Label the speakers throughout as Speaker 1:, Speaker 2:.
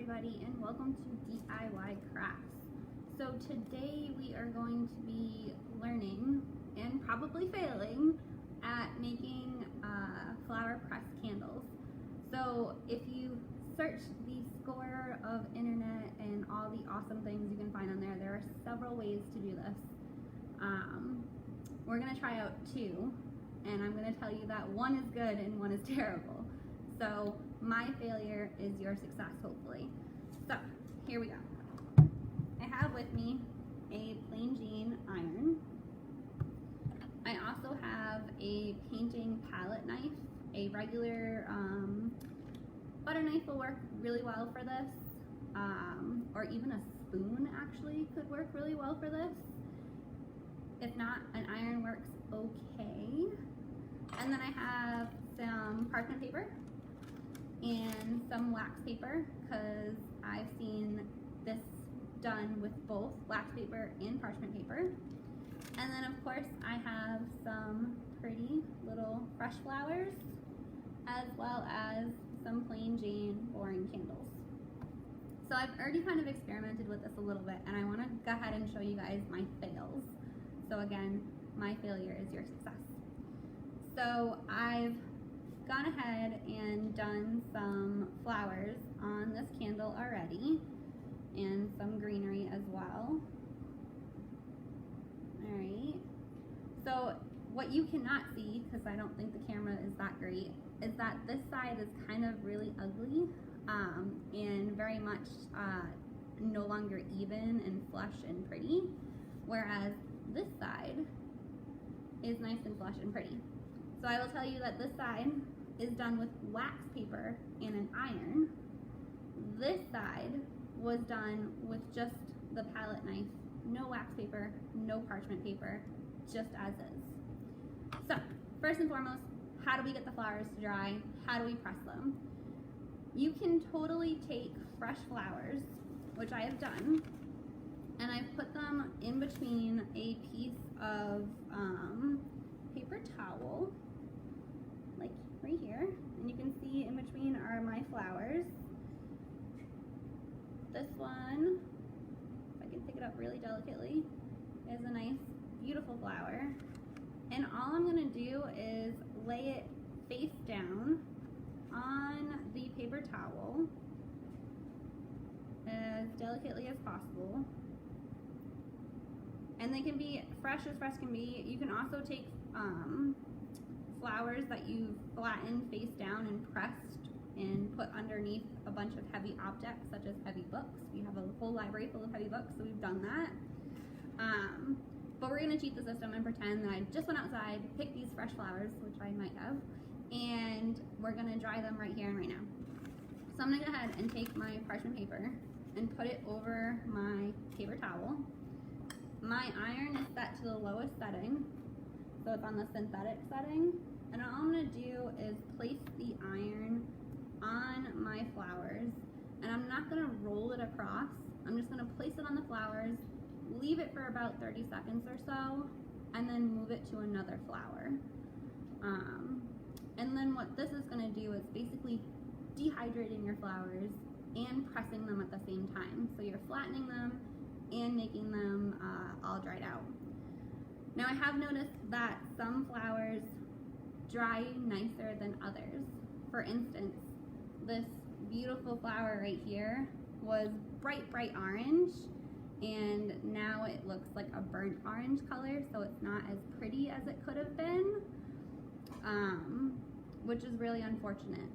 Speaker 1: everybody, and welcome to DIY Crafts. So today we are going to be learning and probably failing at making flower press candles. So if you search the score of internet and all the awesome things you can find on there, there are several ways to do this. We're going to try out two, and I'm going to tell you that one is good and one is terrible. So my failure is your success, hopefully. So here we go. I have with me a plain Jane iron. I also have a painting palette knife. A regular butter knife will work really well for this, or even a spoon actually could work really well for this. If not, an iron works okay. And then I have some parchment paper and some wax paper, because I've seen this done with both wax paper and parchment paper. And then of course I have some pretty little fresh flowers, as well as some plain Jane boring candles. So I've already kind of experimented with this a little bit, and I want to go ahead and show you guys my fails. So again, my failure is your success. So I've gone ahead and done some flowers on this candle already, and some greenery as well. Alright, so what you cannot see, because I don't think the camera is that great, is that this side is kind of really ugly and very much no longer even and flush and pretty, whereas this side is nice and flush and pretty. So I will tell you that this side is done with wax paper and an iron. This side was done with just the palette knife, no wax paper, no parchment paper, just as is. So first and foremost, how do we get the flowers to dry? How do we press them? You can totally take fresh flowers, which I have done, and I've put them in between a piece of paper towel, like right here, and you can see in between are my flowers. This one, if I can pick it up really delicately, is a nice, beautiful flower. And all I'm gonna do is lay it face down on the paper towel as delicately as possible. And they can be fresh as fresh can be. You can also take flowers that you've flattened face down and pressed and put underneath a bunch of heavy objects, such as heavy books. We have a whole library full of heavy books, so we've done that. But we're gonna cheat the system and pretend that I just went outside, picked these fresh flowers, which I might have, and we're gonna dry them right here and right now. So I'm gonna go ahead and take my parchment paper and put it over my paper towel. My iron is set to the lowest setting, so it's on the synthetic setting. And all I'm gonna do is place the iron on my flowers, and I'm not gonna roll it across. I'm just gonna place it on the flowers, leave it for about 30 seconds or so, and then move it to another flower. And then what this is gonna do is basically dehydrating your flowers and pressing them at the same time. So you're flattening them and making them all dried out. Now I have noticed that some flowers dry nicer than others. For instance, this beautiful flower right here was bright orange, and now it looks like a burnt orange color, so it's not as pretty as it could have been, which is really unfortunate.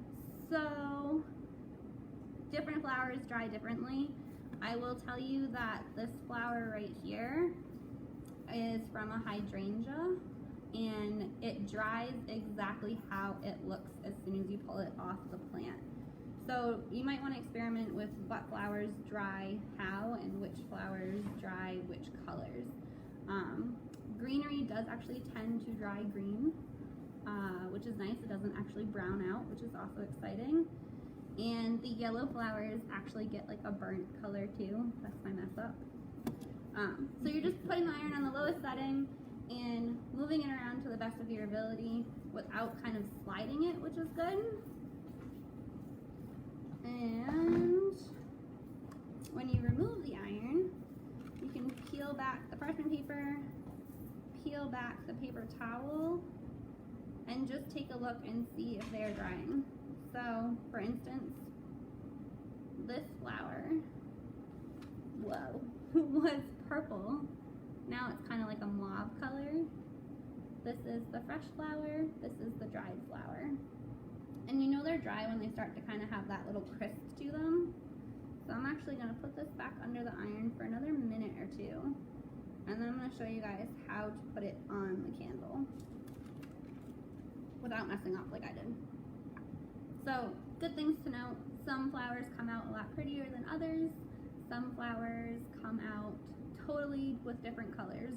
Speaker 1: So different flowers dry differently. I will tell you that this flower right here is from a hydrangea, and it dries exactly how it looks as soon as you pull it off the plant. So you might want to experiment with what flowers dry how and which flowers dry which colors. Greenery does actually tend to dry green, which is nice. It doesn't actually brown out, which is also exciting. And the yellow flowers actually get like a burnt color too. That's my mess up. So you're just putting the iron on the lowest setting and moving it around to the best of your ability without kind of sliding it, which is good. And towel and just take a look and see if they're drying. So, for instance, this flower, whoa, was purple. Now it's kind of like a mauve color. This is the fresh flower, this is the dried flower. And you know they're dry when they start to kind of have that little crisp to them. So I'm actually going to put this back under the iron for another minute or two. And then I'm going to show you guys how to put it on the candle without messing up like I did. So, good things to note. Some flowers come out a lot prettier than others. Some flowers come out totally with different colors.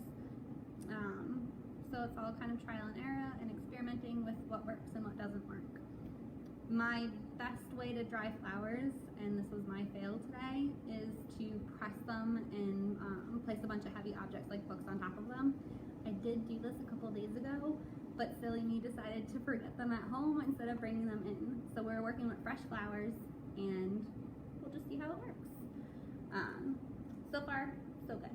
Speaker 1: So it's all kind of trial and error and experimenting with what works and what doesn't work. My best way to dry flowers, and this was my fail today, is to press them and place a bunch of heavy objects like books on top of them. I did do this a couple days ago, but silly me decided to forget them at home instead of bringing them in. So we're working with fresh flowers, and we'll just see how it works. So far, so good.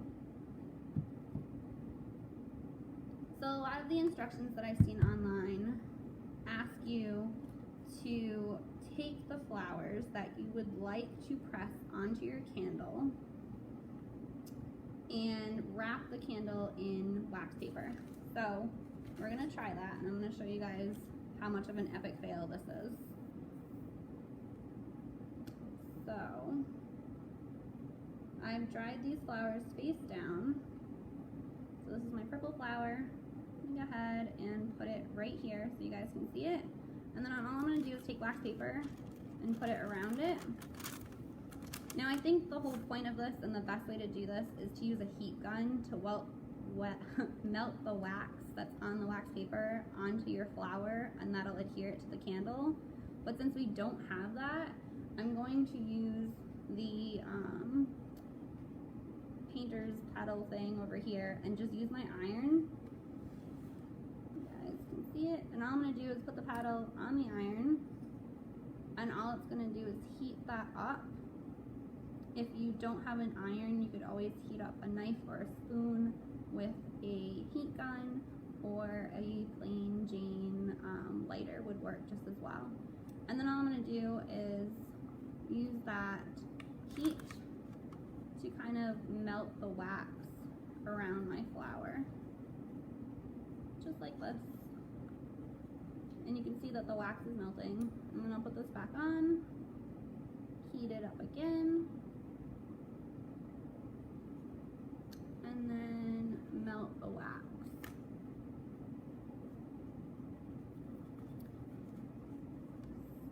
Speaker 1: So a lot of the instructions that I've seen online ask you to take the flowers that you would like to press onto your candle and wrap the candle in wax paper. So we're gonna try that, and I'm gonna show you guys how much of an epic fail this is. So I've dried these flowers face down. So this is my purple flower. Go ahead and put it right here so you guys can see it. And then all I'm going to do is take wax paper and put it around it. Now I think the whole point of this and the best way to do this is to use a heat gun to melt the wax that's on the wax paper onto your flower, and that'll adhere it to the candle. But since we don't have that, I'm going to use the painter's paddle thing over here and just use my iron. See it, and all I'm going to do is put the paddle on the iron, and all it's going to do is heat that up. If you don't have an iron, you could always heat up a knife or a spoon with a heat gun, or a plain Jane lighter would work just as well. And then all I'm going to do is use that heat to kind of melt the wax around my flower, just like this. And you can see that the wax is melting. And then I'll put this back on, heat it up again, and then melt the wax.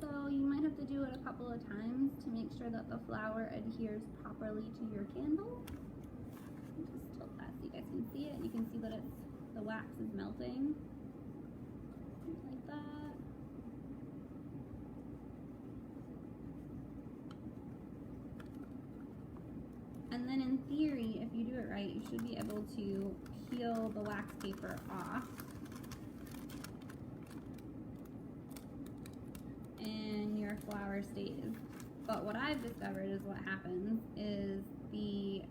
Speaker 1: So you might have to do it a couple of times to make sure that the flower adheres properly to your candle. Just tilt that so you guys can see it. You can see that the wax is melting. Like that. And then in theory, if you do it right, you should be able to peel the wax paper off. And your flower stays. But what I've discovered is what happens is the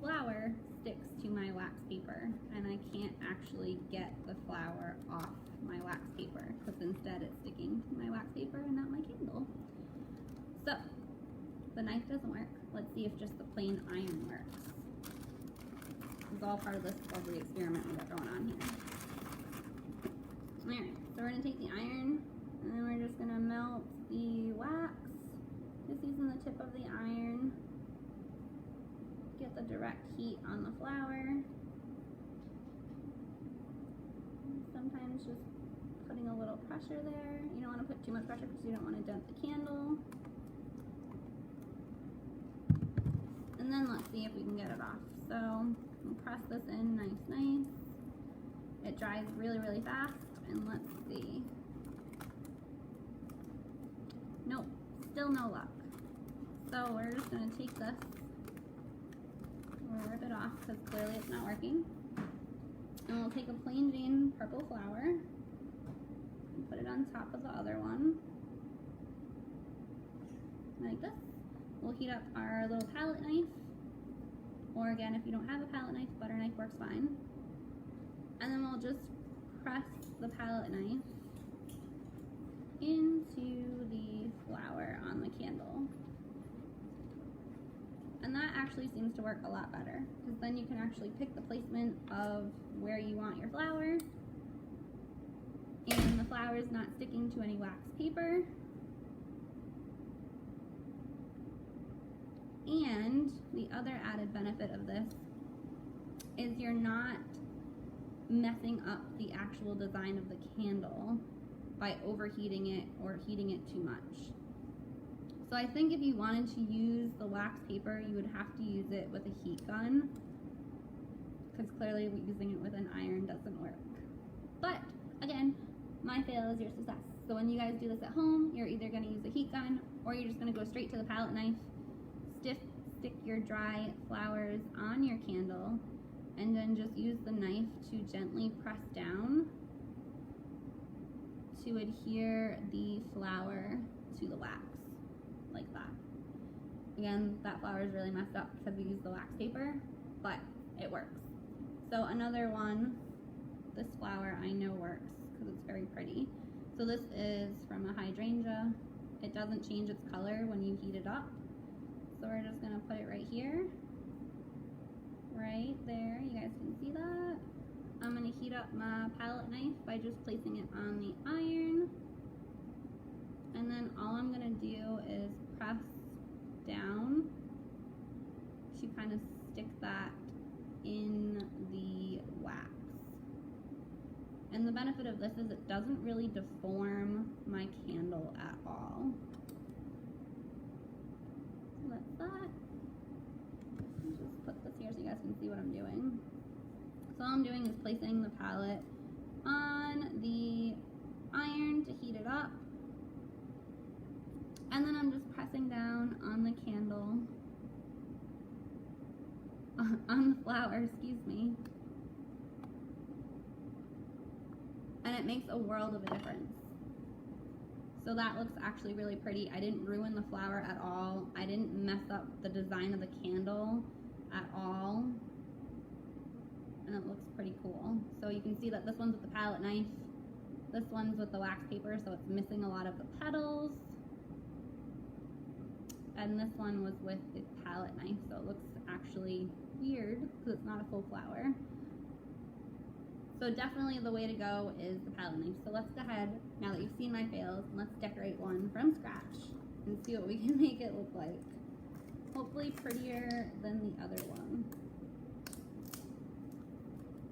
Speaker 1: flower sticks to my wax paper, and I can't actually get the flower off my wax paper, because instead it's sticking to my wax paper and not my candle. So the knife doesn't work. Let's see if just the plain iron works. It's all part of this lovely experiment we got going on here. Alright, so we're going to take the iron, and then we're just going to melt the wax, just using the tip of the iron. Get the direct heat on the flower. Sometimes just putting a little pressure there. You don't want to put too much pressure because you don't want to dent the candle. And then let's see if we can get it off. So we'll press this in nice. It dries really fast, and let's see. Nope, still no luck. So we're just going to take this, we'll rip it off because clearly it's not working. And we'll take a plain Jane purple flower and put it on top of the other one, like this. We'll heat up our little palette knife, or again, if you don't have a palette knife, butter knife works fine. And then we'll just press the palette knife into the flower on the candle. And that actually seems to work a lot better, because then you can actually pick the placement of where you want your flower, and the flower is not sticking to any wax paper. And the other added benefit of this is you're not messing up the actual design of the candle by overheating it or heating it too much. So I think if you wanted to use the wax paper, you would have to use it with a heat gun, because clearly using it with an iron doesn't work. But again, my fail is your success. So when you guys do this at home, you're either going to use a heat gun, or you're just going to go straight to the palette knife, stick your dry flowers on your candle, and then just use the knife to gently press down to adhere the flower to the wax, like that. Again, that flower is really messed up because we used the wax paper, but it works. So another one, this flower I know works because it's very pretty. So this is from a hydrangea. It doesn't change its color when you heat it up. So we're just gonna put it right here, right there. You guys can see that. I'm gonna heat up my palette knife by just placing it on the iron. And then all I'm gonna do is press down to kind of stick that in the wax. And the benefit of this is it doesn't really deform my candle at all. So that's that. I'll just put this here so you guys can see what I'm doing. So all I'm doing is placing the palette on the iron to heat it up. And then I'm just pressing down on the candle, on the flower, excuse me. And it makes a world of a difference. So that looks actually really pretty. I didn't ruin the flower at all. I didn't mess up the design of the candle at all. And it looks pretty cool. So you can see that this one's with the palette knife. This one's with the wax paper, so it's missing a lot of the petals. And this one was with the palette knife, so it looks actually weird because it's not a full flower. So definitely the way to go is the palette knife. So let's go ahead, now that you've seen my fails, and let's decorate one from scratch and see what we can make it look like. Hopefully prettier than the other one.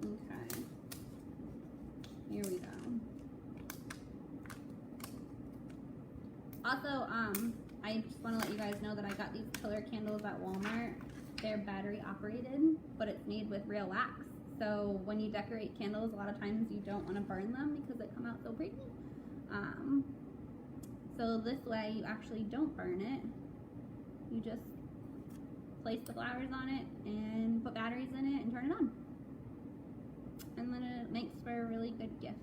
Speaker 1: Okay, here we go. Also, I just want to let you guys know that I got these killer candles at Walmart. They're battery operated, but it's made with real wax. So when you decorate candles, a lot of times you don't want to burn them because they come out so pretty. So this way you actually don't burn it. You just place the flowers on it and put batteries in it and turn it on. And then it makes for a really good gift.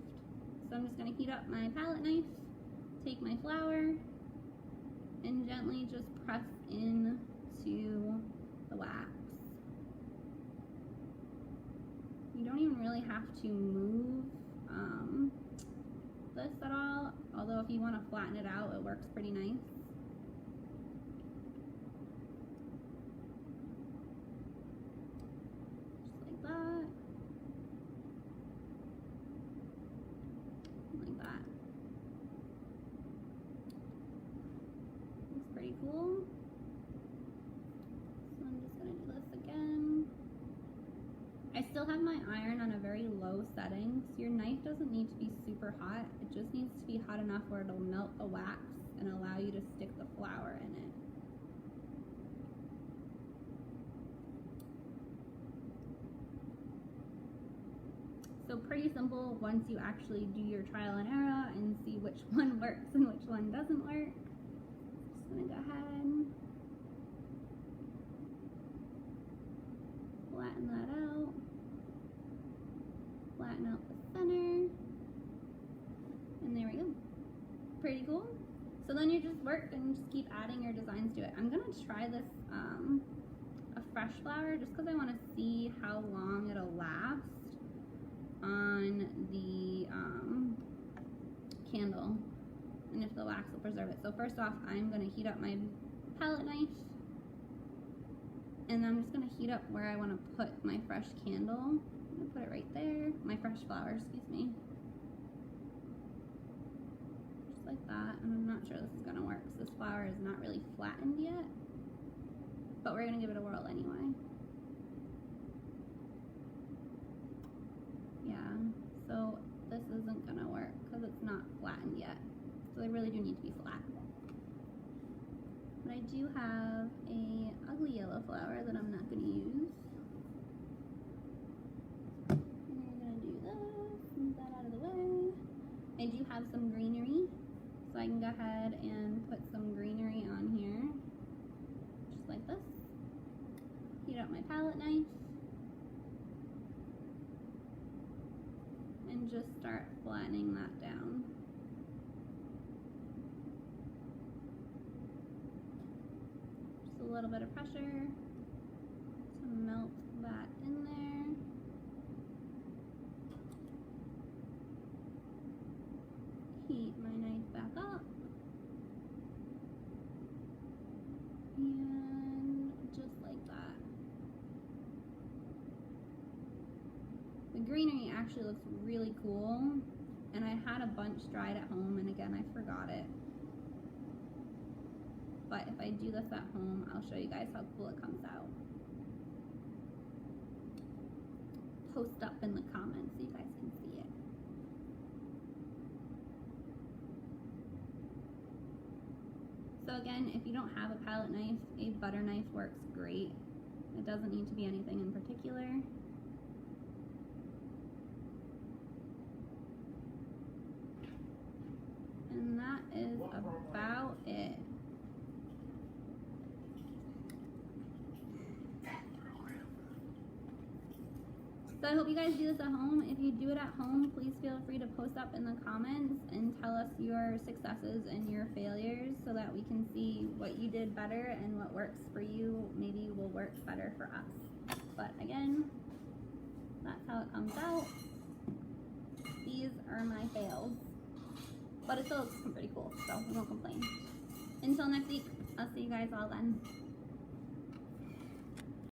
Speaker 1: So I'm just going to heat up my palette knife, take my flower, and gently just press into the wax. You don't even really have to move this at all, although if you want to flatten it out, it works pretty nice. Just like that. Like that. Looks pretty cool. So I'm just going to do this again. I still have my iron on a very low setting, so your knife doesn't need to be super hot. It just needs to be hot enough where it'll melt the wax and allow you to stick the flower in it. So pretty simple once you actually do your trial and error and see which one works and which one doesn't work. Just gonna go ahead, flatten that out. Flatten out the center, and there we go. Pretty cool. So then you just work and just keep adding your designs to it. I'm gonna try this a fresh flower just because I want to see how long it'll last. on the candle, and if the wax will preserve it. So first off, I'm going to heat up my palette knife, and I'm just going to heat up where I want to put my fresh candle. I'm going to put it right there, my fresh flower, excuse me. Just like that, and I'm not sure this is going to work because this flower is not really flattened yet, but we're going to give it a whirl anyway. Yeah, so this isn't going to work because it's not flattened yet. So they really do need to be flat. But I do have a ugly yellow flower that I'm not going to use. And we're going to do this, move that out of the way. I do have some greenery, so I can go ahead and put some greenery on here, just like this. Heat up my palette knife. And just start flattening that down. Just a little bit of pressure to melt that in there. Heat my knife back up. And just like that. The greenery actually looks really cool, and I had a bunch dried at home, and again I forgot it. But if I do this at home, I'll show you guys how cool it comes out. Post up in the comments so you guys can see it. So again, if you don't have a palette knife, a butter knife works great. It doesn't need to be anything in particular. And that is about it. So I hope you guys do this at home. If you do it at home, please feel free to post up in the comments and tell us your successes and your failures so that we can see what you did better and what works for you maybe will work better for us. But again, that's how it comes out. These are my fails. But it still looks pretty cool, so we won't complain. Until next week, I'll see you guys all then.